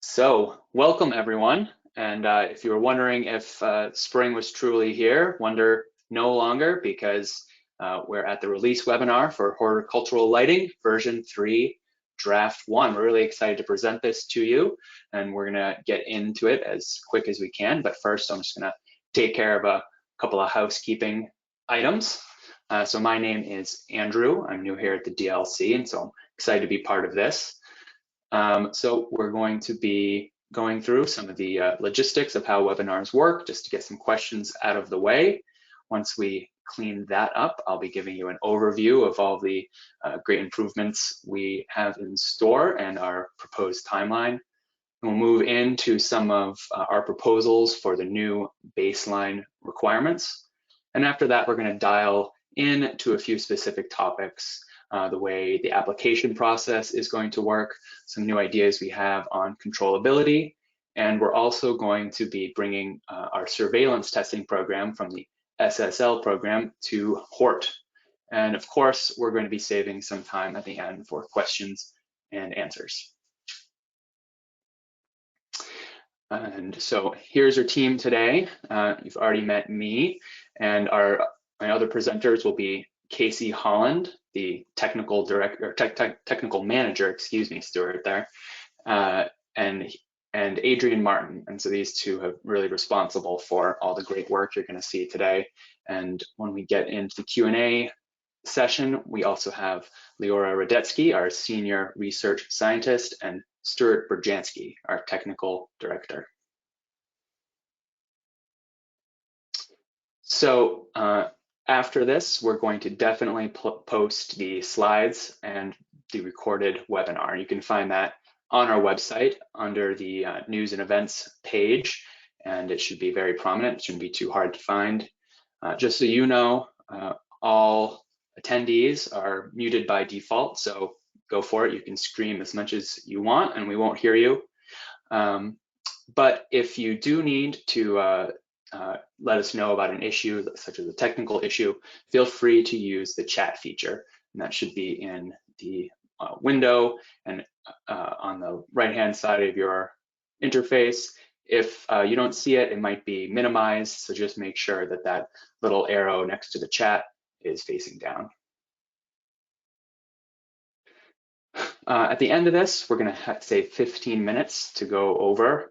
So, welcome everyone. And if you were wondering if spring was truly here, wonder no longer, because we're at the release webinar for horticultural lighting version 3 draft 1. We're really excited to present this to you, and we're gonna get into it as quick as we can. But first, I'm just gonna take care of a couple of housekeeping items. So my name is Andrew. I'm new here at the DLC, and so I'm excited to be part of this. So we're going to be going through some of the logistics of how webinars work, just to get some questions out of the way. Once we clean that up, I'll be giving you an overview of all the great improvements we have in store and our proposed timeline. We'll move into some of our proposals for the new baseline requirements. And after that, we're going to dial in to a few specific topics, the way the application process is going to work, some new ideas we have on controllability, and we're also going to be bringing our surveillance testing program from the SSL program to Hort. And of course, we're going to be saving some time at the end for questions and answers. And so here's our team today. You've already met me, and my other presenters will be Casey Holland, the technical director, technical manager, excuse me, Stuart there, and Adrian Martin. And so these two are really responsible for all the great work you're going to see today. And when we get into the Q&A session, we also have Leora Radetsky, our senior research scientist, and Stuart Brzezinski, our technical director. So after this, we're going to definitely post the slides and the recorded webinar. You can find that on our website under the news and events page, and it should be very prominent. It shouldn't be too hard to find. Just so you know, all attendees are muted by default, so go for it. You can scream as much as you want and we won't hear you. But if you do need to let us know about an issue, such as a technical issue, feel free to use the chat feature. And that should be in the window and on the right-hand side of your interface. If you don't see it, it might be minimized, so just make sure that that little arrow next to the chat is facing down. At the end of this, we're going to save 15 minutes to go over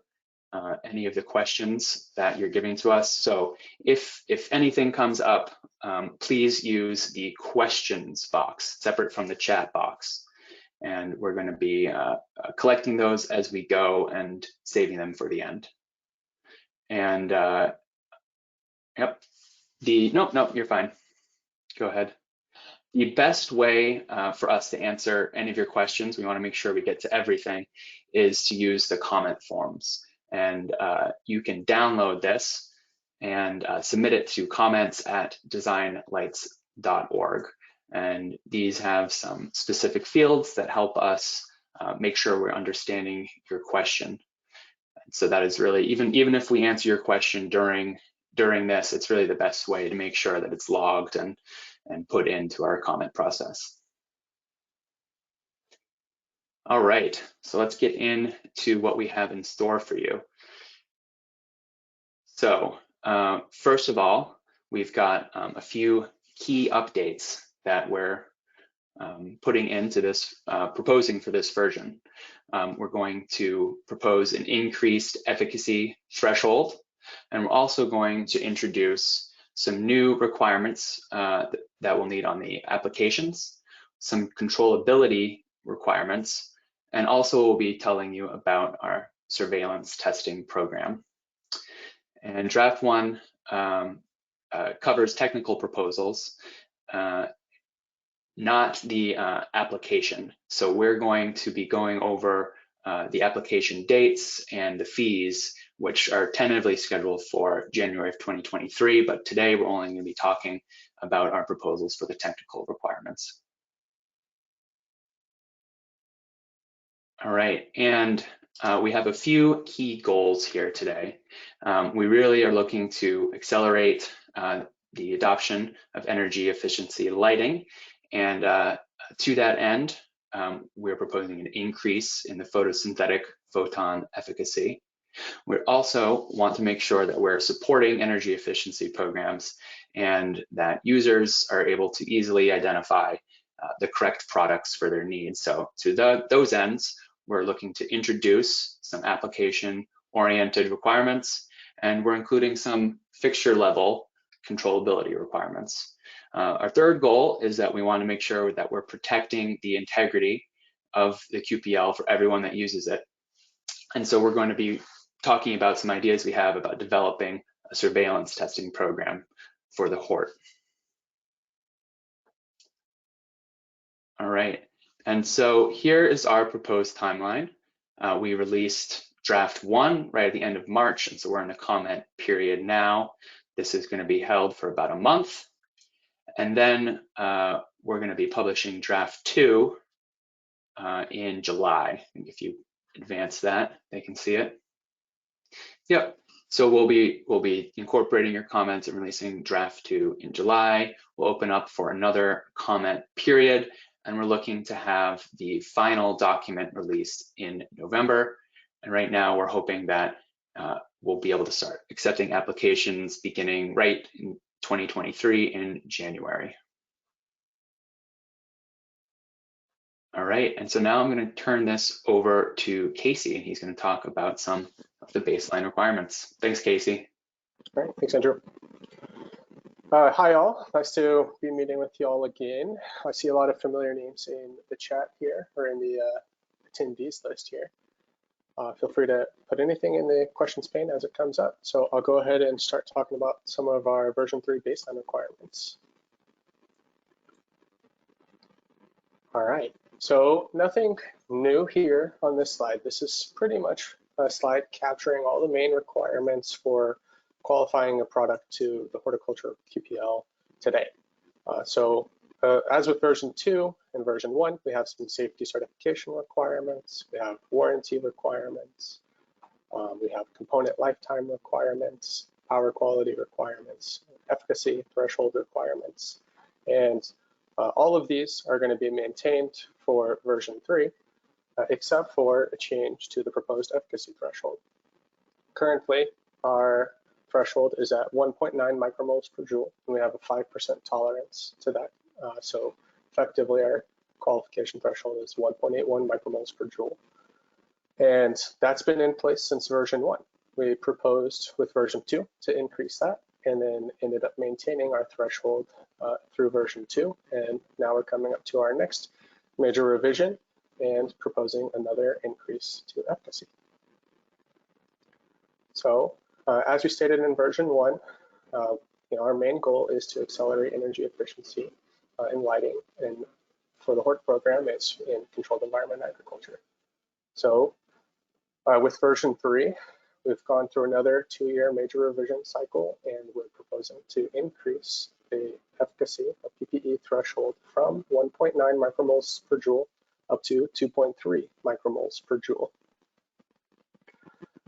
any of the questions that you're giving to us. So if anything comes up, please use the questions box separate from the chat box. And we're going to be collecting those as we go and saving them for the end. And yep, no, you're fine. Go ahead. The best way for us to answer any of your questions, we want to make sure we get to everything, is to use the comment forms. And you can download this and submit it to comments@designlights.org. And these have some specific fields that help us make sure we're understanding your question. And so that is really, even if we answer your question during this, it's really the best way to make sure that it's logged and put into our comment process. All right, so let's get into what we have in store for you. So first of all, we've got a few key updates that we're putting into this, proposing for this version. We're going to propose an increased efficacy threshold, and we're also going to introduce some new requirements that we'll need on the applications, some controllability requirements, and also we'll be telling you about our surveillance testing program. And draft 1 covers technical proposals, not the application. So we're going to be going over the application dates and the fees, which are tentatively scheduled for January of 2023, but today we're only going to be talking about our proposals for the technical requirements. All right, and we have a few key goals here today. We really are looking to accelerate the adoption of energy efficiency lighting, and to that end, we're proposing an increase in the photosynthetic photon efficacy. We also want to make sure that we're supporting energy efficiency programs and that users are able to easily identify the correct products for their needs. So to those ends, we're looking to introduce some application-oriented requirements, and we're including some fixture-level controllability requirements. Our third goal is that we want to make sure that we're protecting the integrity of the QPL for everyone that uses it. And so we're going to be talking about some ideas we have about developing a surveillance testing program for the Hort. All right, and so here is our proposed timeline. We released draft 1 right at the end of March, and so we're in a comment period now. This is going to be held for about a month, and then we're going to be publishing draft 2 in July. If you advance that, they can see it. Yep. So we'll be incorporating your comments and releasing draft 2 in July. We'll open up for another comment period, and we're looking to have the final document released in November. And right now we're hoping that we'll be able to start accepting applications beginning right in 2023 in January. All right, and so now I'm going to turn this over to Casey, and he's going to talk about some of the baseline requirements. Thanks, Casey. All right, thanks, Andrew. Hi, all. Nice to be meeting with you all again. I see a lot of familiar names in the chat here, or in the attendees list here. Feel free to put anything in the questions pane as it comes up. So I'll go ahead and start talking about some of our version 3 baseline requirements. All right, so nothing new here on this slide. This is pretty much a slide capturing all the main requirements for qualifying a product to the horticulture QPL today. As with version 2 and version 1, we have some safety certification requirements, we have warranty requirements, we have component lifetime requirements, power quality requirements, efficacy threshold requirements, and all of these are going to be maintained for version 3, except for a change to the proposed efficacy threshold. Currently, our threshold is at 1.9 micromoles per joule, and we have a 5% tolerance to that. So effectively, our qualification threshold is 1.81 micromoles per joule. And that's been in place since version 1. We proposed with version 2 to increase that, and then ended up maintaining our threshold through version 2. And now we're coming up to our next major revision and proposing another increase to efficacy. So as we stated in version 1, our main goal is to accelerate energy efficiency in lighting, and for the Hort program, it's in controlled environment agriculture. So with version 3, we've gone through another 2-year major revision cycle, and we're proposing to increase the efficacy of PPE threshold from 1.9 micromoles per joule up to 2.3 micromoles per joule.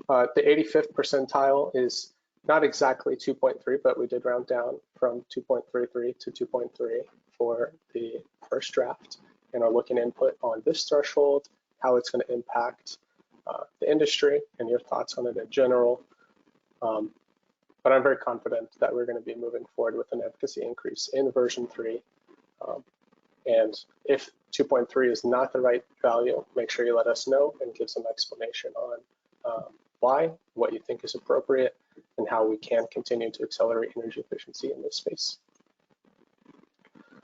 The 85th percentile is not exactly 2.3, but we did round down from 2.33 to 2.3 for the first draft, and are looking input on this threshold, how it's going to impact the industry, and your thoughts on it in general. But I'm very confident that we're going to be moving forward with an efficacy increase in version 3. And if 2.3 is not the right value, make sure you let us know and give some explanation on why, what you think is appropriate, and how we can continue to accelerate energy efficiency in this space.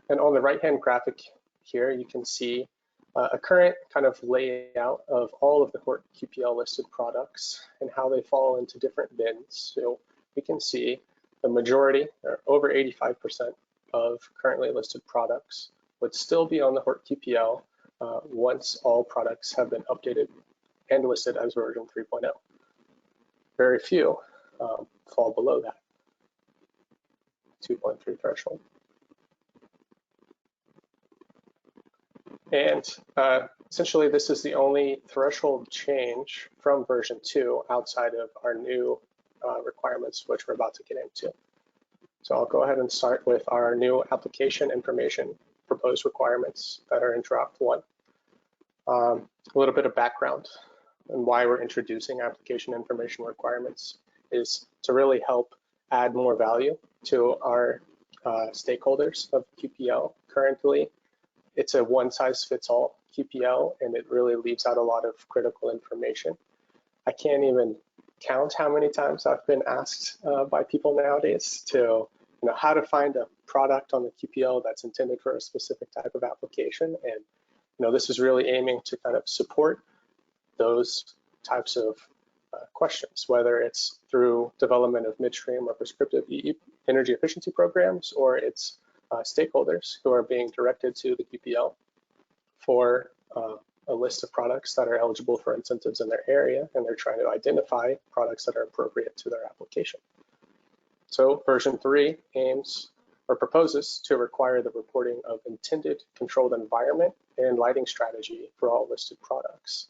And on the right-hand graphic here, you can see a current kind of layout of all of the Hort QPL listed products and how they fall into different bins. So we can see the majority, or over 85% of currently listed products would still be on the Hort QPL once all products have been updated and listed as version 3.0. Very few fall below that 2.3 threshold. And essentially, this is the only threshold change from version 2 outside of our new requirements, which we're about to get into. So I'll go ahead and start with our new application information proposed requirements that are in draft 1. A little bit of background and why we're introducing application information requirements is to really help add more value to our stakeholders of QPL. Currently, it's a one-size-fits-all QPL, and it really leaves out a lot of critical information. I can't even count how many times I've been asked by people nowadays to, how to find a product on the QPL that's intended for a specific type of application. And, this is really aiming to kind of support those types of questions, whether it's through development of midstream or prescriptive energy efficiency programs, or it's stakeholders who are being directed to the QPL for a list of products that are eligible for incentives in their area, and they're trying to identify products that are appropriate to their application. So version 3 aims or proposes to require the reporting of intended controlled environment and lighting strategy for all listed products.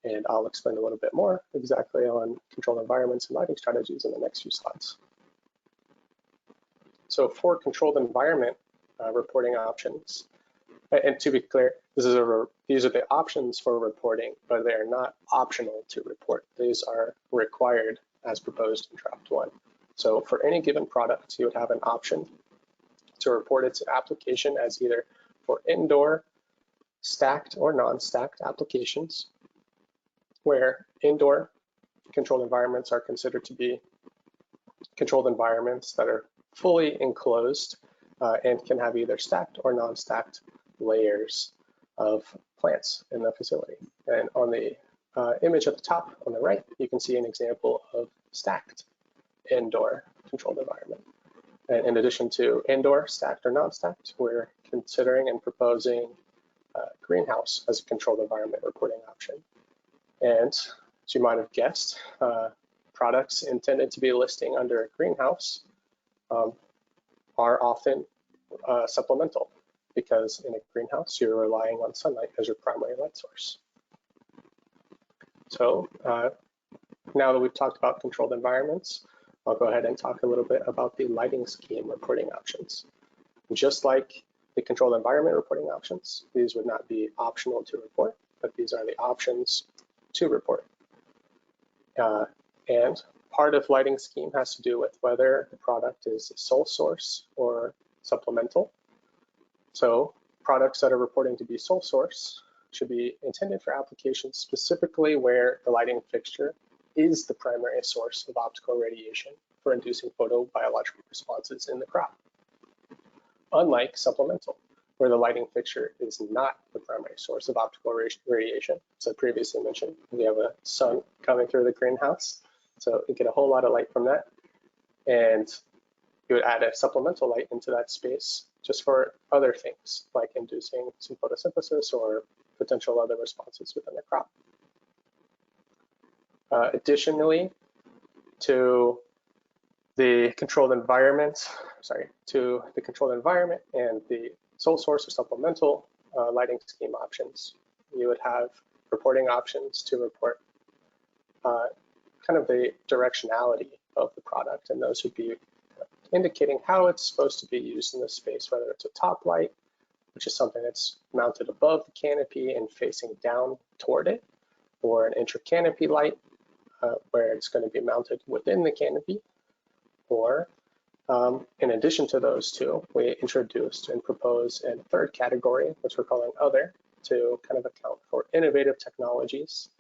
And I'll explain a little bit more exactly on controlled environments and lighting strategies in the next few slides. So for controlled environment reporting options, and to be clear, these are the options for reporting, but they are not optional to report. These are required as proposed in draft 1. So for any given product, you would have an option to report its application as either for indoor, stacked or non-stacked applications, where indoor controlled environments are considered to be controlled environments that are fully enclosed and can have either stacked or non-stacked layers of plants in the facility. And on the image at the top on the right, you can see an example of stacked indoor controlled environment. And in addition to indoor, stacked or non-stacked, we're considering and proposing greenhouse as a controlled environment reporting option. And as you might have guessed, products intended to be listing under a greenhouse are often supplemental, because in a greenhouse, you're relying on sunlight as your primary light source. So now that we've talked about controlled environments, I'll go ahead and talk a little bit about the lighting scheme reporting options. Just like the controlled environment reporting options, these would not be optional to report, but these are the options to report. And part of lighting scheme has to do with whether the product is sole source or supplemental. So products that are reporting to be sole source should be intended for applications specifically where the lighting fixture is the primary source of optical radiation for inducing photobiological responses in the crop. Unlike supplemental, where the lighting fixture is not the primary source of optical radiation. As I previously mentioned, we have a sun coming through the greenhouse, so you get a whole lot of light from that. And you would add a supplemental light into that space just for other things, like inducing some photosynthesis or potential other responses within the crop. Additionally, to the controlled environment, and the sole source or supplemental lighting scheme options, you would have reporting options to report kind of the directionality of the product, and those would be indicating how it's supposed to be used in the space, whether it's a top light, which is something that's mounted above the canopy and facing down toward it, or an intra-canopy light, where it's going to be mounted within the canopy, or in addition to those two, we introduced and proposed a third category, which we're calling other, to kind of account for innovative technologies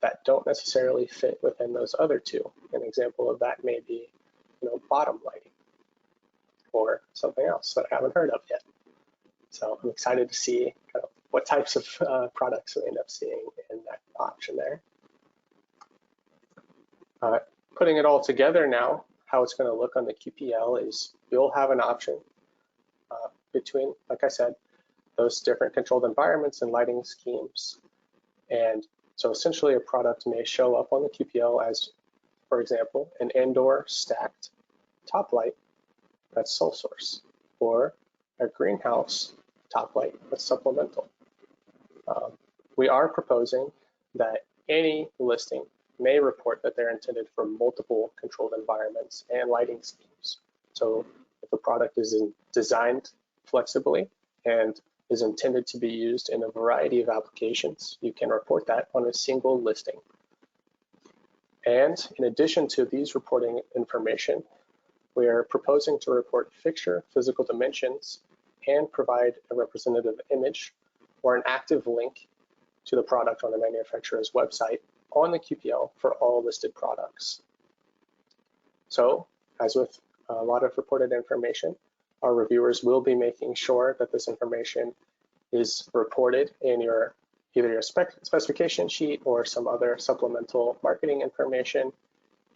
that don't necessarily fit within those other two. An example of that may be, bottom lighting or something else that I haven't heard of yet. So I'm excited to see kind of what types of products we end up seeing in that option there. Putting it all together now, how it's going to look on the QPL is you'll have an option between, like I said, those different controlled environments and lighting schemes. And so essentially a product may show up on the QPL as, for example, an indoor stacked top light that's sole source, or a greenhouse top light that's supplemental. We are proposing that any listing may report that they're intended for multiple controlled environments and lighting schemes. So if a product is designed flexibly and is intended to be used in a variety of applications, you can report that on a single listing. And in addition to these reporting information, we are proposing to report fixture, physical dimensions, and provide a representative image or an active link to the product on the manufacturer's website on the QPL for all listed products. So, as with a lot of reported information, our reviewers will be making sure that this information is reported in either your specification sheet or some other supplemental marketing information,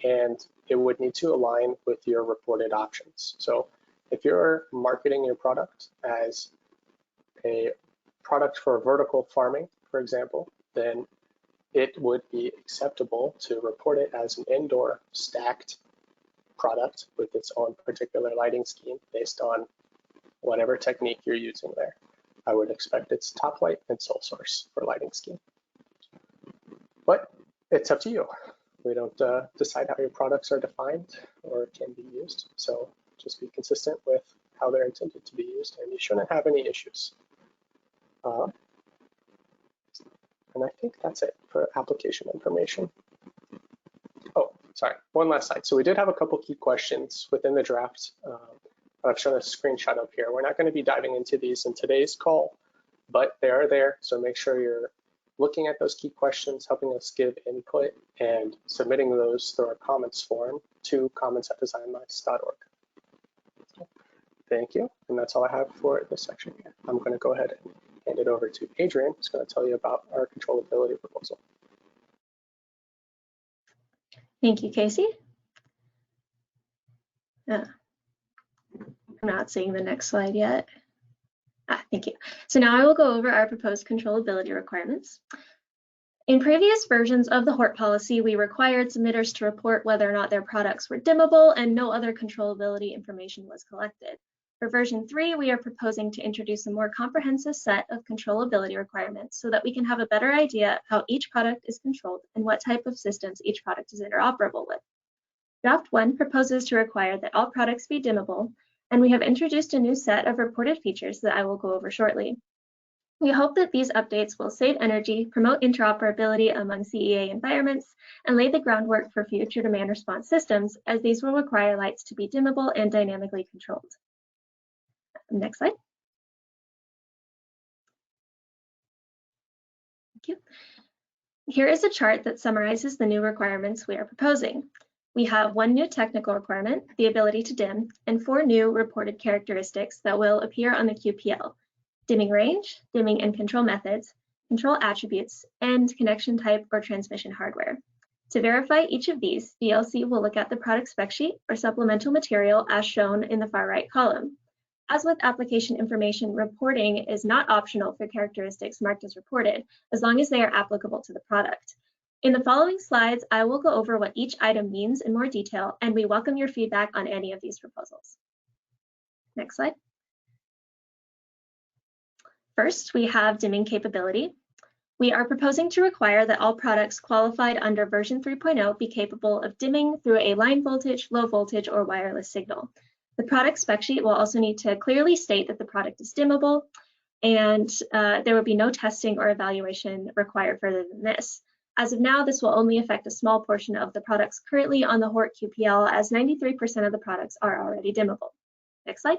and it would need to align with your reported options. So if you're marketing your product as a product for vertical farming, for example, then it would be acceptable to report it as an indoor stacked product with its own particular lighting scheme based on whatever technique you're using there. I would expect it's top light and sole source for lighting scheme. But it's up to you. We don't decide how your products are defined or can be used. So just be consistent with how they're intended to be used, and you shouldn't have any issues. And I think that's it for application information. Oh, sorry, one last slide. So we did have a couple key questions within the draft. I've shown a screenshot up here. We're not going to be diving into these in today's call, but they are there. So make sure you're looking at those key questions, helping us give input, and submitting those through our comments form to comments@designlives.org. Thank you, and that's all I have for this section here. I'm going to go ahead and hand it over to Adrian, who's going to tell you about our controllability proposal. Thank you, Casey. I'm not seeing the next slide yet. Thank you. So now I will go over our proposed controllability requirements. In previous versions of the Hort policy, we required submitters to report whether or not their products were dimmable, and no other controllability information was collected. For version 3, we are proposing to introduce a more comprehensive set of controllability requirements so that we can have a better idea of how each product is controlled and what type of systems each product is interoperable with. Draft 1 proposes to require that all products be dimmable, and we have introduced a new set of reported features that I will go over shortly. We hope that these updates will save energy, promote interoperability among CEA environments, and lay the groundwork for future demand response systems, as these will require lights to be dimmable and dynamically controlled. Next slide. Thank you. Here is a chart that summarizes the new requirements we are proposing. We have one new technical requirement, the ability to dim, and 4 new reported characteristics that will appear on the QPL: dimming range, dimming and control methods, control attributes, and connection type or transmission hardware. To verify each of these, DLC will look at the product spec sheet or supplemental material as shown in the far right column. As with application information, reporting is not optional for characteristics marked as reported, as long as they are applicable to the product. In the following slides, I will go over what each item means in more detail, and we welcome your feedback on any of these proposals. Next slide. First, we have dimming capability. We are proposing to require that all products qualified under version 3.0 be capable of dimming through a line voltage, low voltage, or wireless signal. The product spec sheet will also need to clearly state that the product is dimmable, and there will be no testing or evaluation required further than this. As of now, this will only affect a small portion of the products currently on the Hort QPL, as 93% of the products are already dimmable. Next slide.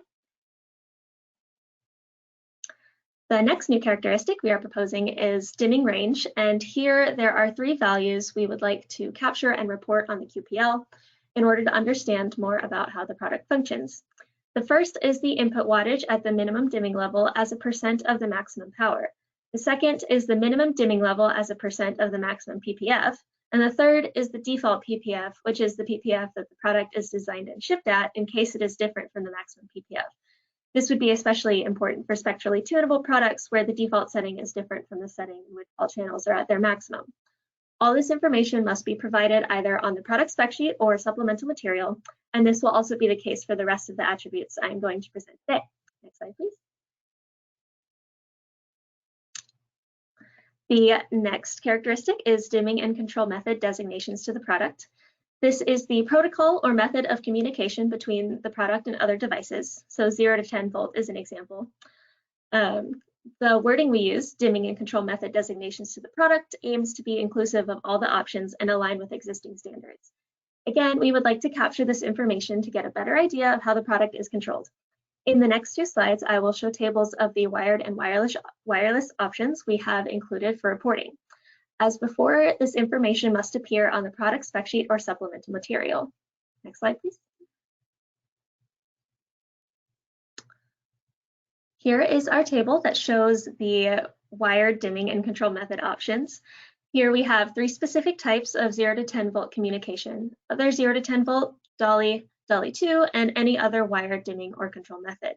The next new characteristic we are proposing is dimming range, and here there are 3 values we would like to capture and report on the QPL in order to understand more about how the product functions. The first is the input wattage at the minimum dimming level as a % of the maximum power. The second is the minimum dimming level as a % of the maximum PPF, and the third is the default PPF, which is the PPF that the product is designed and shipped at in case it is different from the maximum PPF. This would be especially important for spectrally tunable products where the default setting is different from the setting in which all channels are at their maximum. All this information must be provided either on the product spec sheet or supplemental material, and this will also be the case for the rest of the attributes I'm going to present today. Next slide, please. The next characteristic is dimming and control method designations to the product. This is the protocol or method of communication between the product and other devices. So 0 to 10 volt is an example. The wording we use, dimming and control method designations to the product, aims to be inclusive of all the options and align with existing standards. Again, we would like to capture this information to get a better idea of how the product is controlled. In the next 2 slides, I will show tables of the wired and wireless options we have included for reporting. As before, this information must appear on the product spec sheet or supplemental material. Next slide, please. Here is our table that shows the wired dimming and control method options. Here we have 3 specific types of 0 to 10 volt communication. Other 0 to 10 volt, dolly, dolly 2, and any other wired dimming or control method.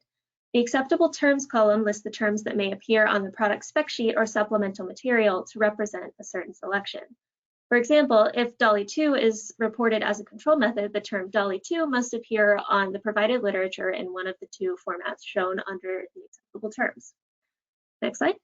The acceptable terms column lists the terms that may appear on the product spec sheet or supplemental material to represent a certain selection. For example, if dolly 2 is reported as a control method, the term dolly 2 must appear on the provided literature in one of the 2 formats shown under the acceptable terms. Next slide.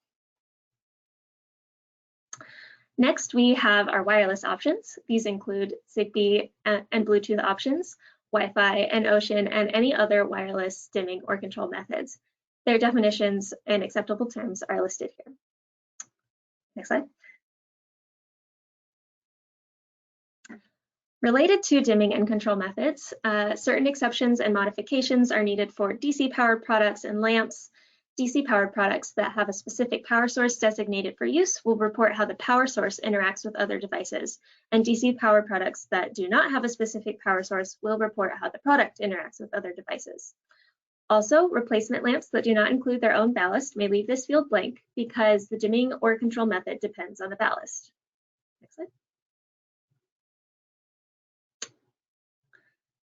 Next, we have our wireless options. These include Zigbee and Bluetooth options, Wi-Fi and Ocean, and any other wireless dimming or control methods. Their definitions and acceptable terms are listed here. Next slide. Related to dimming and control methods, certain exceptions and modifications are needed for DC-powered products and lamps. DC-powered products that have a specific power source designated for use will report how the power source interacts with other devices, and DC-powered products that do not have a specific power source will report how the product interacts with other devices. Also, replacement lamps that do not include their own ballast may leave this field blank because the dimming or control method depends on the ballast. Next slide.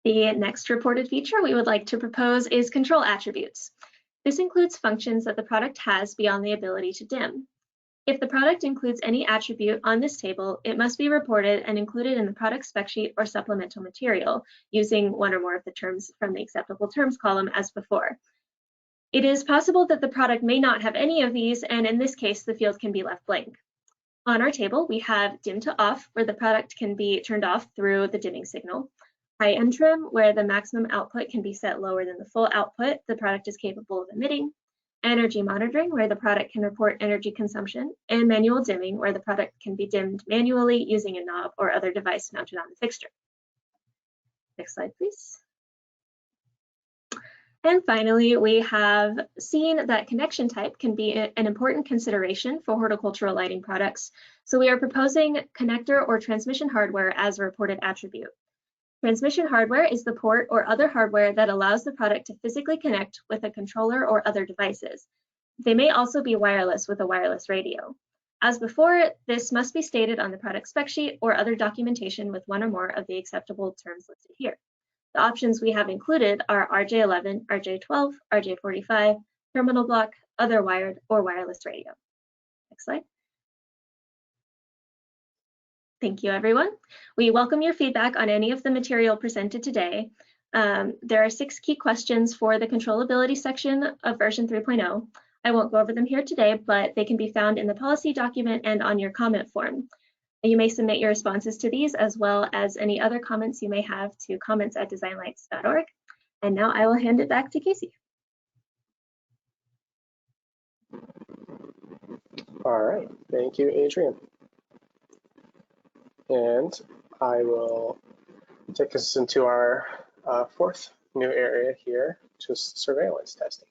The next reported feature we would like to propose is control attributes. This includes functions that the product has beyond the ability to dim. If the product includes any attribute on this table, it must be reported and included in the product spec sheet or supplemental material using one or more of the terms from the acceptable terms column as before. It is possible that the product may not have any of these, and in this case, the field can be left blank. On our table, we have dim to off, where the product can be turned off through the dimming signal. High end trim, where the maximum output can be set lower than the full output the product is capable of emitting. Energy monitoring, where the product can report energy consumption. And manual dimming, where the product can be dimmed manually using a knob or other device mounted on the fixture. Next slide, please. And finally, we have seen that connection type can be an important consideration for horticultural lighting products. So we are proposing connector or transmission hardware as a reported attribute. Transmission hardware is the port or other hardware that allows the product to physically connect with a controller or other devices. They may also be wireless with a wireless radio. As before, this must be stated on the product spec sheet or other documentation with one or more of the acceptable terms listed here. The options we have included are RJ11, RJ12, RJ45, terminal block, other wired, or wireless radio. Next slide. Thank you, everyone. We welcome your feedback on any of the material presented today. There are 6 key questions for the controllability section of version 3.0. I won't go over them here today, but they can be found in the policy document and on your comment form. You may submit your responses to these as well as any other comments you may have to comments@designlights.org. And now I will hand it back to Casey. All right, thank you, Adrian. And I will take us into our 4th new area here, just surveillance testing.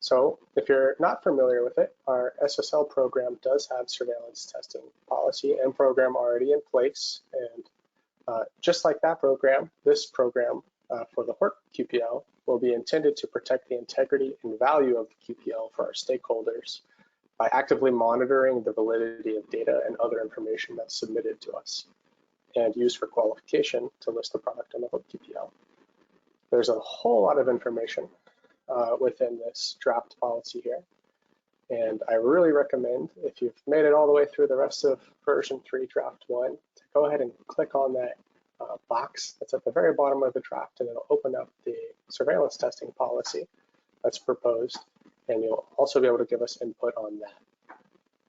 So if you're not familiar with it, our SSL program does have surveillance testing policy and program already in place. And just like that program, this program for the Hort QPL will be intended to protect the integrity and value of the QPL for our stakeholders by actively monitoring the validity of data and other information that's submitted to us and used for qualification to list the product on the Hort QPL. There's a whole lot of information within this draft policy here. And I really recommend, if you've made it all the way through the rest of version 3 draft 1, to go ahead and click on that box that's at the very bottom of the draft, and it'll open up the surveillance testing policy that's proposed. And you'll also be able to give us input on that.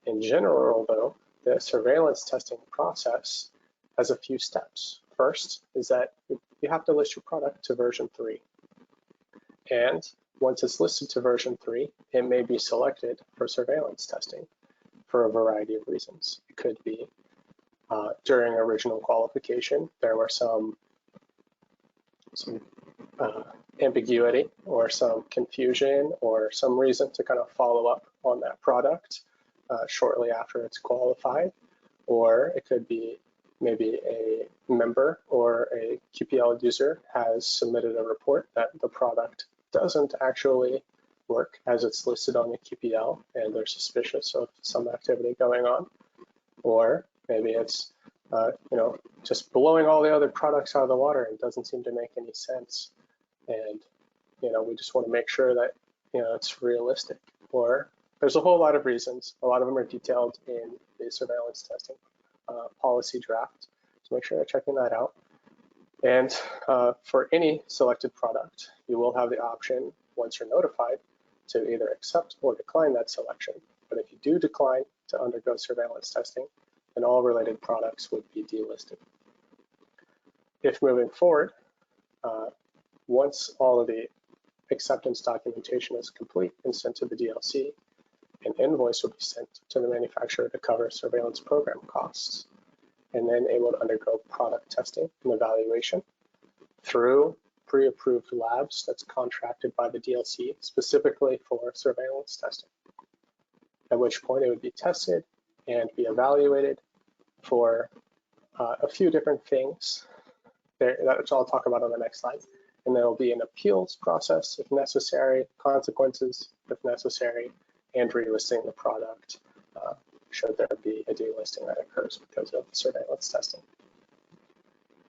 In general, though, the surveillance testing process has a few steps. First is that you have to list your product to version 3. And once it's listed to version 3, it may be selected for surveillance testing for a variety of reasons. It could be during original qualification, there were some ambiguity or some confusion or some reason to kind of follow up on that product shortly after it's qualified. Or it could be maybe a member or a QPL user has submitted a report that the product doesn't actually work as it's listed on the QPL, and they're suspicious of some activity going on. Or maybe it's just blowing all the other products out of the water and doesn't seem to make any sense. And we just want to make sure that it's realistic. Or there's a whole lot of reasons. A lot of them are detailed in the surveillance testing policy draft. So make sure you're checking that out. And for any selected product, you will have the option, once you're notified, to either accept or decline that selection. But if you do decline to undergo surveillance testing, then all related products would be delisted. If moving forward, once all of the acceptance documentation is complete and sent to the DLC, an invoice will be sent to the manufacturer to cover surveillance program costs, and then able to undergo product testing and evaluation through pre-approved labs that's contracted by the DLC specifically for surveillance testing, at which point it would be tested and be evaluated for a few different things which I'll talk about on the next slide. And there will be an appeals process if necessary, consequences if necessary, and relisting the product should there be a delisting that occurs because of surveillance testing.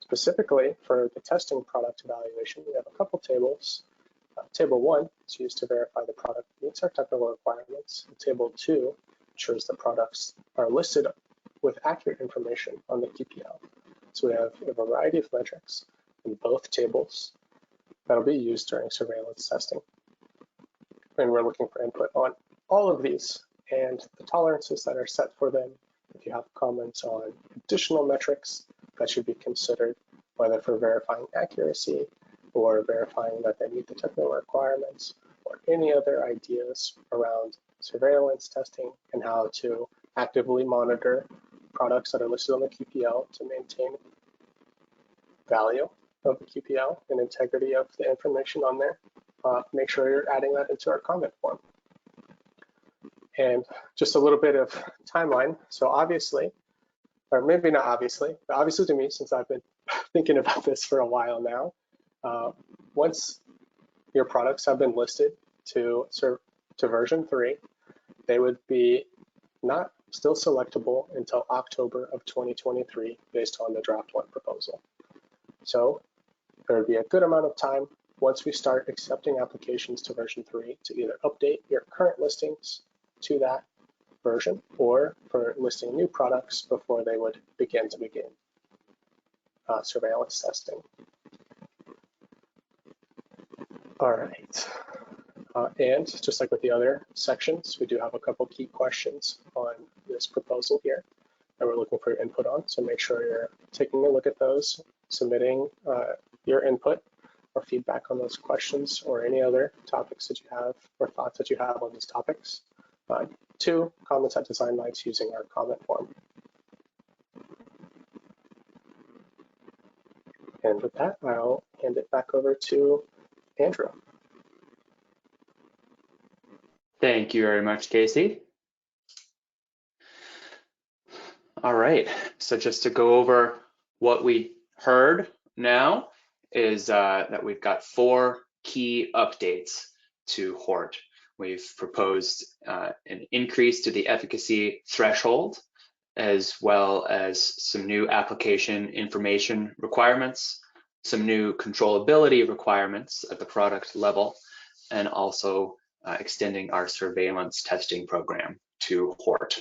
Specifically for the testing product evaluation, we have a couple tables. Table 1 is used to verify the product meets our technical requirements. And Table 2 ensures the products are listed with accurate information on the QPL. So we have a variety of metrics in both tables that'll be used during surveillance testing. And we're looking for input on all of these and the tolerances that are set for them. If you have comments on additional metrics that should be considered, whether for verifying accuracy or verifying that they meet the technical requirements, or any other ideas around surveillance testing and how to actively monitor products that are listed on the QPL to maintain value of the QPL and integrity of the information on there, make sure you're adding that into our comment form. And just a little bit of timeline. So obviously, or maybe not obviously, but obviously to me, since I've been thinking about this for a while now, once your products have been listed to version 3, they would be not still selectable until October of 2023 based on the draft 1 proposal. So there would be a good amount of time once we start accepting applications to version 3 to either update your current listings to that version or for listing new products before they would begin surveillance testing. All right. And just like with the other sections, we do have a couple key questions on this proposal here that we're looking for your input on. So make sure you're taking a look at those, submitting your input or feedback on those questions or any other topics that you have or thoughts that you have on these topics. 2, comments at Design Nights using our comment form. And with that, I'll hand it back over to Andrew. Thank you very much, Casey. All right, so just to go over what we heard now is that we've got 4 key updates to Hort. We've proposed an increase to the efficacy threshold, as well as some new application information requirements, some new controllability requirements at the product level, and also extending our surveillance testing program to Hort.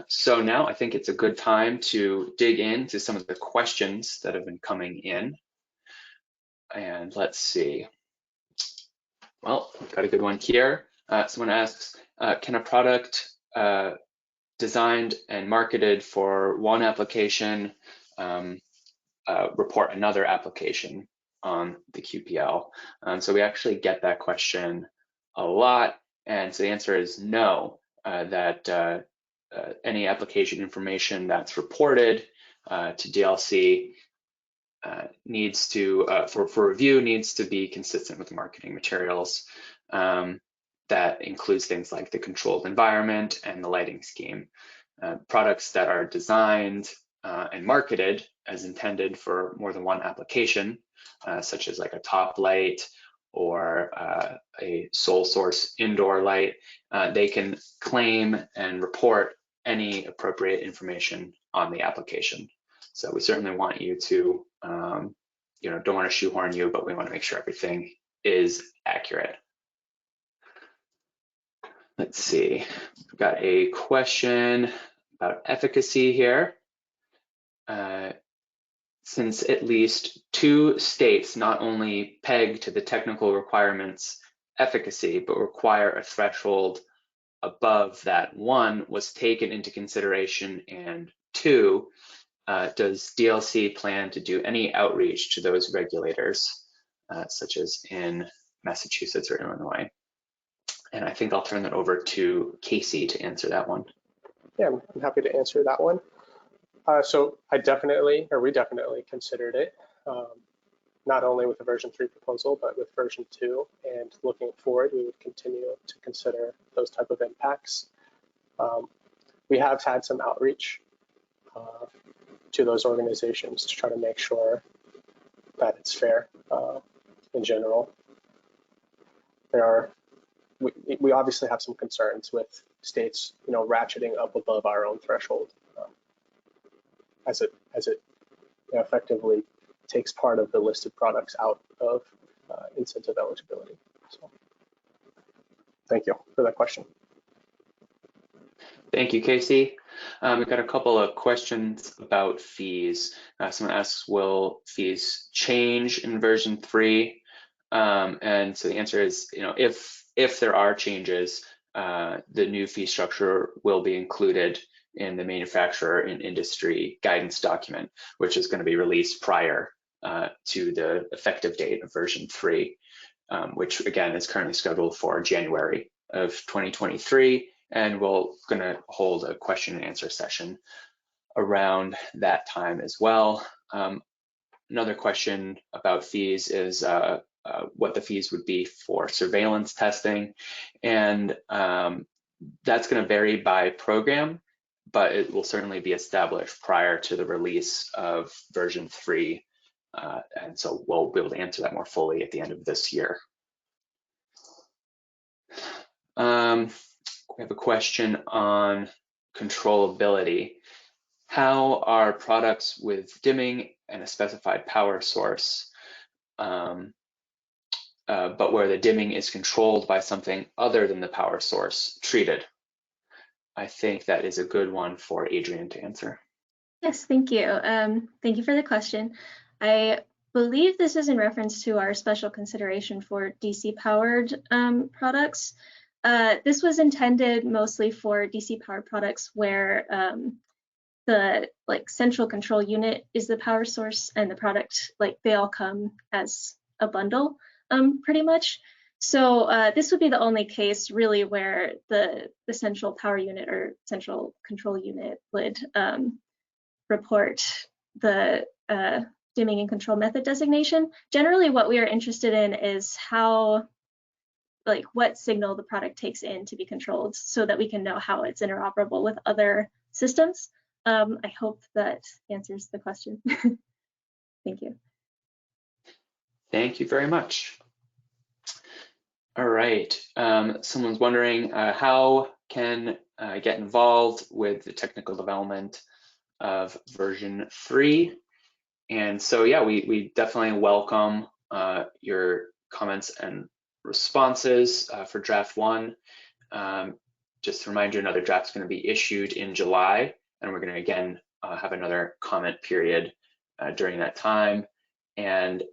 So now I think it's a good time to dig into some of the questions that have been coming in. And let's see. Well, we've got a good one here. Someone asks, can a product designed and marketed for one application report another application on the QPL? So we actually get that question a lot, and so the answer is no, that any application information that's reported to DLC needs to, for review, needs to be consistent with marketing materials. That includes things like the controlled environment and the lighting scheme. Products that are designed and marketed as intended for more than one application, such as like a top light or a sole source indoor light, they can claim and report any appropriate information on the application. So we certainly want you to, don't want to shoehorn you, but we want to make sure everything is accurate. Let's see, we've got a question about efficacy here. Since at least 2 states not only peg to the technical requirements efficacy, but require a threshold above that 1 was taken into consideration, and 2, does DLC plan to do any outreach to those regulators, such as in Massachusetts or Illinois? And I think I'll turn that over to Casey to answer that one. Yeah, I'm happy to answer that one. So we definitely considered it, not only with the version 3 proposal, but with version 2. And looking forward, we would continue to consider those type of impacts. We have had some outreach to those organizations to try to make sure that it's fair in general. We obviously have some concerns with states, ratcheting up above our own threshold, as it effectively takes part of the listed products out of incentive eligibility. So, thank you for that question. Thank you, Casey. We've got a couple of questions about fees. Someone asks, will fees change in version 3? And so the answer is, if there are changes, the new fee structure will be included in the manufacturer and industry guidance document, which is going to be released prior to the effective date of version 3, which again is currently scheduled for January of 2023. And we're going to hold a question and answer session around that time as well. Another question about fees is what the fees would be for surveillance testing. And that's going to vary by program, but it will certainly be established prior to the release of version 3. And so we'll be able to answer that more fully at the end of this year. We have a question on controllability. How are products with dimming and a specified power source, but where the dimming is controlled by something other than the power source, treated? I think that is a good one for Adrian to answer. Yes, thank you. Thank you for the question. I believe this is in reference to our special consideration for DC powered products. This was intended mostly for DC powered products where the central control unit is the power source and the product, they all come as a bundle pretty much. So this would be the only case really where the central power unit or central control unit would report the dimming and control method designation. Generally what we are interested in is how, what signal the product takes in to be controlled so that we can know how it's interoperable with other systems. I hope that answers the question. Thank you. Thank you very much. All right, someone's wondering how can I get involved with the technical development of version 3? And so, yeah, we definitely welcome your comments and responses for draft 1. Just to remind you, another draft is going to be issued in July, and we're going to again have another comment period during that time. And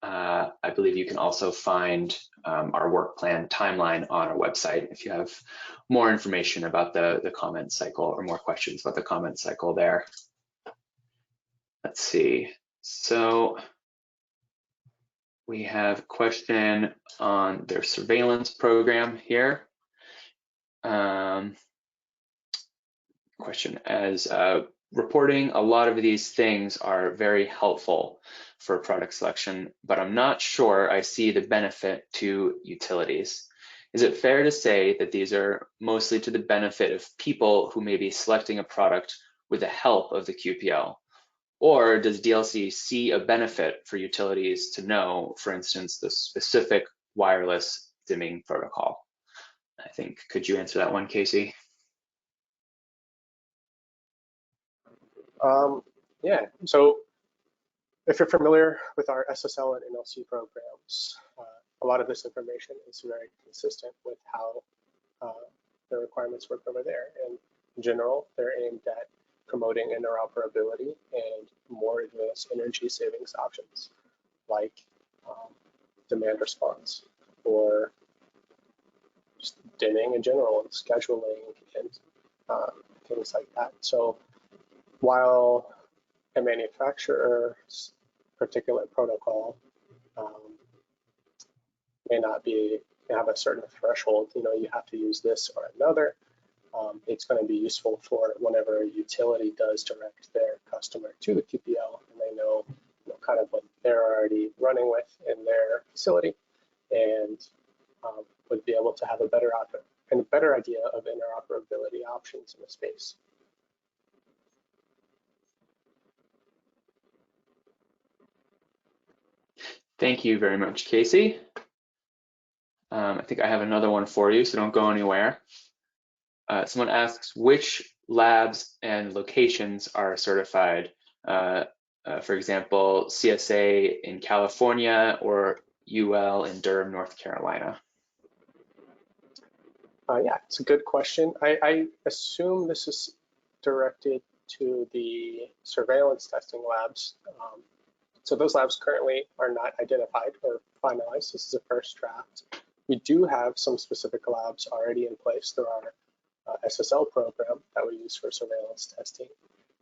I believe you can also find our work plan timeline on our website if you have more information about the comment cycle or more questions about the comment cycle there. Let's see. So We have a question on their surveillance program here. Question as reporting a lot of these things are very helpful for product selection, but I'm not sure I see the benefit to utilities. Is it fair to say that these are mostly to the benefit of people who may be selecting a product with the help of the QPL? Or does DLC see a benefit for utilities to know, for instance, the specific wireless dimming protocol? I think, could you answer that one, Casey? Yeah, so if you're familiar with our SSL and NLC programs, a lot of this information is very consistent with how the requirements work over there. And in general, they're aimed at promoting interoperability and more advanced energy savings options like demand response or just dimming in general and scheduling and things like that. So while a manufacturer's particular protocol may not have a certain threshold, you have to use this or another, it's going to be useful for whenever a utility does direct their customer to the QPL and they know, kind of what they're already running with in their facility and would be able to have a better idea of interoperability options in the space. Thank you very much, Casey. I think I have another one for you, so don't go anywhere. Someone asks, which labs and locations are certified? For example, CSA in California or UL in Durham, North Carolina? Yeah, it's a good question. I assume this is directed to the surveillance testing labs. So those labs currently are not identified or finalized. This is a first draft. We do have some specific labs already in place through our SSL program that we use for surveillance testing.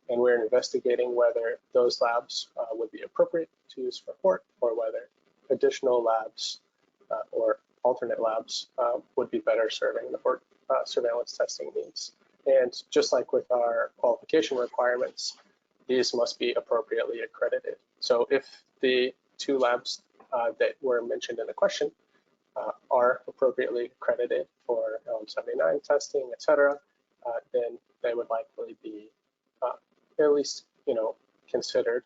And we're investigating whether those labs would be appropriate to use for Hort or whether additional labs or alternate labs would be better serving the Hort surveillance testing needs. And just like with our qualification requirements, these must be appropriately accredited. So if the two labs that were mentioned in the question are appropriately accredited for LM79 testing, et cetera, then they would likely be at least, considered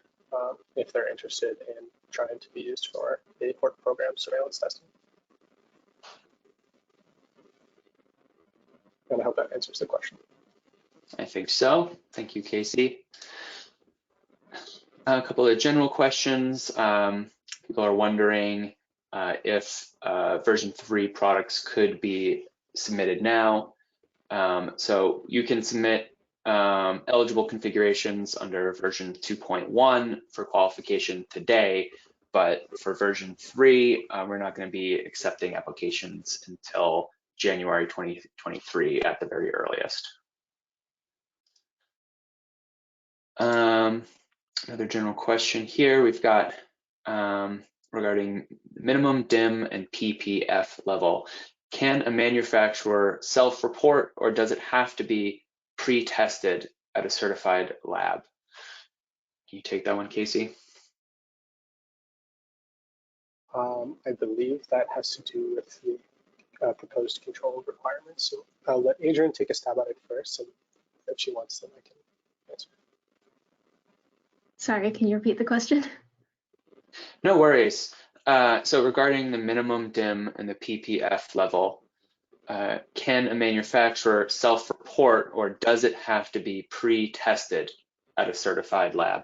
if they're interested in trying to be used for a Hort program surveillance testing. And I hope that answers the question. I think so. Thank you, Casey. A couple of general questions. People are wondering if version 3 products could be submitted now. So you can submit eligible configurations under version 2.1 for qualification today, but for version 3, we're not going to be accepting applications until January 2023 at the very earliest. Another general question here we've got regarding minimum DIM and PPF level. Can a manufacturer self-report or does it have to be pre-tested at a certified lab? Can you take that one, Casey? I believe that has to do with the proposed control requirements. So I'll let Adrian take a stab at it first, and if she wants, then I can answer. Sorry, can you repeat the question? No worries. So regarding the minimum DIM and the PPF level, can a manufacturer self-report or does it have to be pre-tested at a certified lab?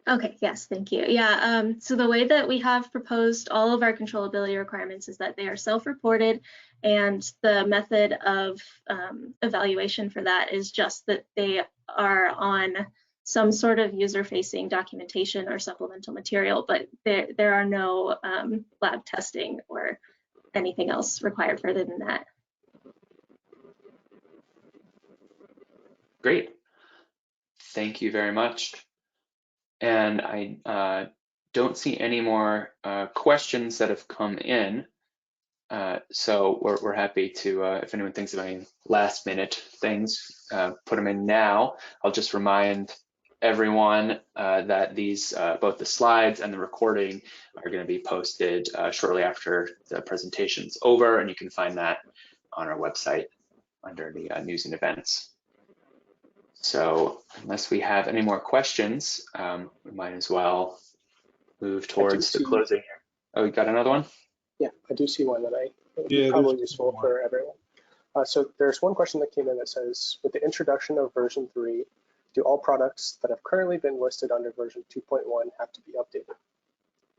Okay, yes, thank you. Yeah, so the way that we have proposed all of our controllability requirements is that they are self-reported, and the method of evaluation for that is just that they are on some sort of user-facing documentation or supplemental material, but there are no lab testing or anything else required further than that. Great. Thank you very much. And I don't see any more questions that have come in. So we're happy to, if anyone thinks of any last minute things, put them in now. I'll just remind everyone that these, both the slides and the recording are going to be posted shortly after the presentation's over, and you can find that on our website under the news and events. So unless we have any more questions, we might as well move towards the closing here. Oh, you got another one? Yeah, I do see one that would be probably useful for everyone. So there's one question that came in that says, with the introduction of version 3, do all products that have currently been listed under version 2.1 have to be updated?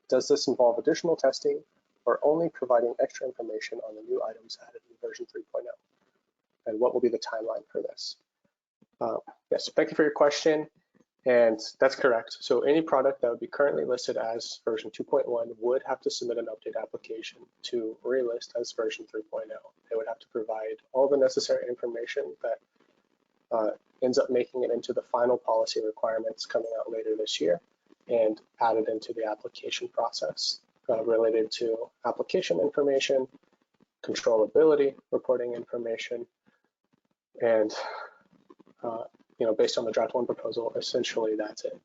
Does this involve additional testing or only providing extra information on the new items added in version 3.0? And what will be the timeline for this? Yes, thank you for your question. And that's correct. So any product that would be currently listed as version 2.1 would have to submit an update application to relist as version 3.0. They would have to provide all the necessary information that ends up making it into the final policy requirements coming out later this year and added into the application process related to application information, controllability, reporting information, and based on the draft 1 proposal, essentially that's it.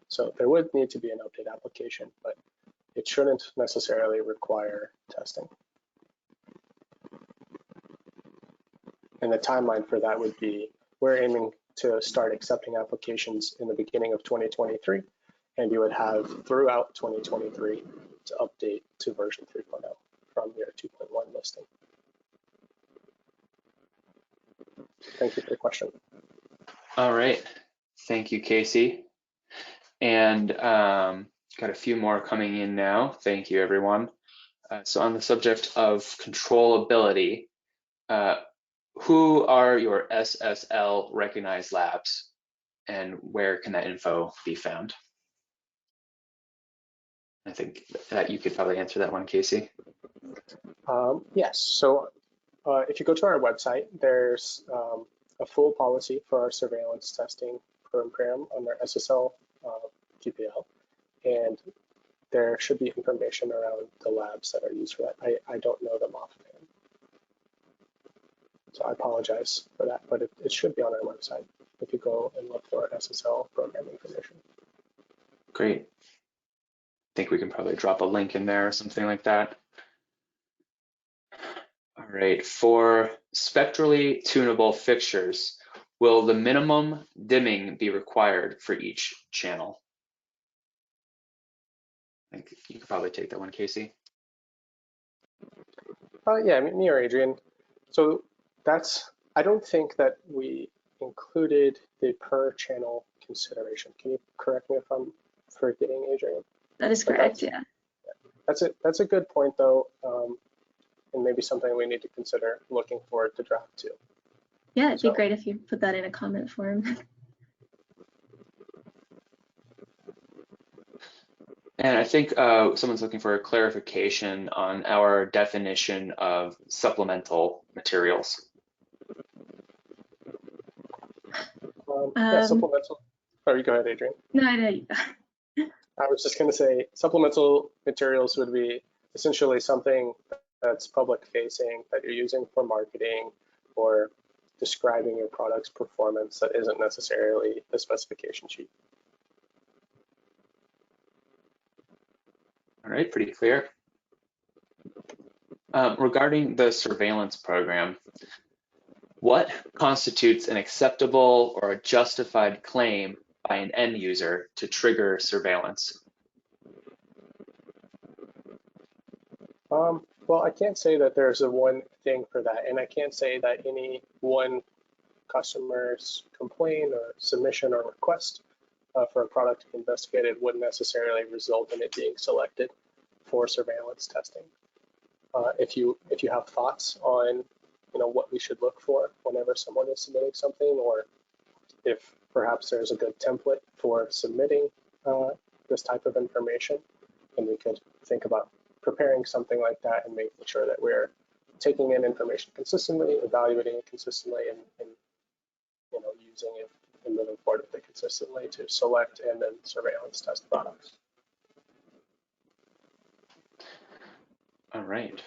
So there would need to be an update application, but it shouldn't necessarily require testing. And the timeline for that would be, we're aiming to start accepting applications in the beginning of 2023, and you would have throughout 2023 to update to version 3.0 from your 2.1 listing. Thank you for the question. All right, thank you, Casey. And got a few more coming in now. Thank you, everyone. So on the subject of controllability, who are your SSL recognized labs and where can that info be found? I think that you could probably answer that one, Casey. Yes, so if you go to our website, there's a full policy for our surveillance testing program under SSL GPL, and there should be information around the labs that are used for that. I don't know them offhand, so I apologize for that, but it should be on our website if you go and look for SSL program information. Great. I think we can probably drop a link in there or something like that. All right, for spectrally tunable fixtures, will the minimum dimming be required for each channel? I think you could probably take that one, Casey. Yeah, me or Adrian. So I don't think that we included the per channel consideration. Can you correct me if I'm forgetting, Adrian? That is correct, yeah. That's a good point though, and maybe something we need to consider looking forward to draft 2. Yeah, it'd be great if you put that in a comment form. And I think someone's looking for a clarification on our definition of supplemental materials. Yeah, supplemental. Oh, you go ahead, Adrian. No, I know. I was just going to say supplemental materials would be essentially something that's public facing that you're using for marketing or describing your product's performance that isn't necessarily the specification sheet. All right, pretty clear. Regarding the surveillance program, what constitutes an acceptable or a justified claim by an end user to trigger surveillance? Well, I can't say that there's a one thing for that, and I can't say that any one customer's complaint or submission or request for a product to be investigated would necessarily result in it being selected for surveillance testing. If you have thoughts on what we should look for whenever someone is submitting something, or if perhaps there's a good template for submitting this type of information, then we could think about preparing something like that and making sure that we're taking in information consistently, evaluating it consistently, and using it and moving forward with it consistently to select and then surveillance test products. All right.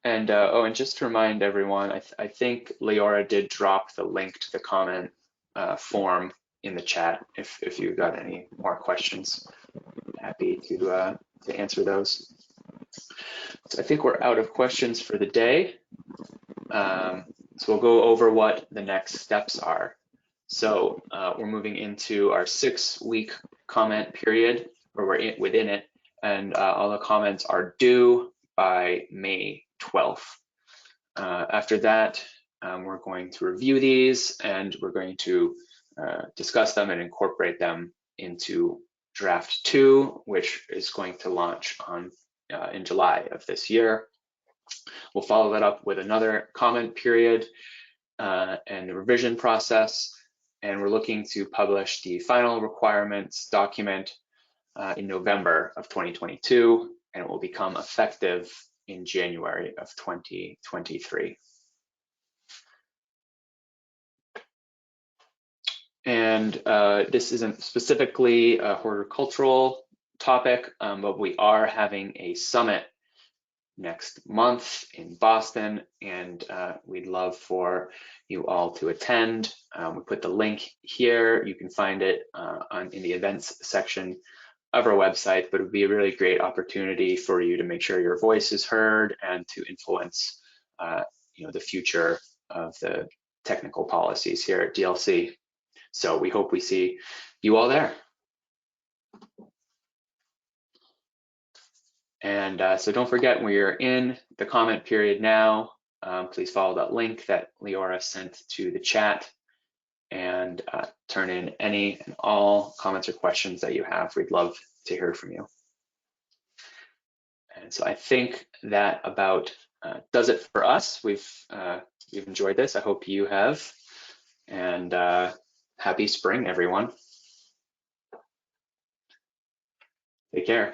And and just to remind everyone, I think Leora did drop the link to the comment form in the chat. If you got any more questions, happy to answer those. So I think we're out of questions for the day. So we'll go over what the next steps are. So we're moving into our 6-week comment period, where we're within it, and all the comments are due by May 12th. After that, we're going to review these, and we're going to discuss them and incorporate them into draft 2, which is going to launch on in July of this year. We'll follow that up with another comment period and the revision process, and we're looking to publish the final requirements document in November of 2022, and it will become effective in January of 2023. And this isn't specifically a horticultural topic, but we are having a summit next month in Boston, and we'd love for you all to attend. We put the link here. You can find it in the events section of our website, but it would be a really great opportunity for you to make sure your voice is heard and to influence the future of the technical policies here at DLC. So we hope we see you all there. And so don't forget, we're in the comment period now. Please follow that link that Leora sent to the chat and turn in any and all comments or questions that you have. We'd love to hear from you. And so I think that about does it for us. We've enjoyed this. I hope you have. And happy spring, everyone. Take care.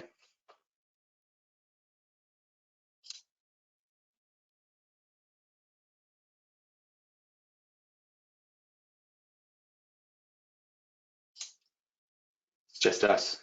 It's just us.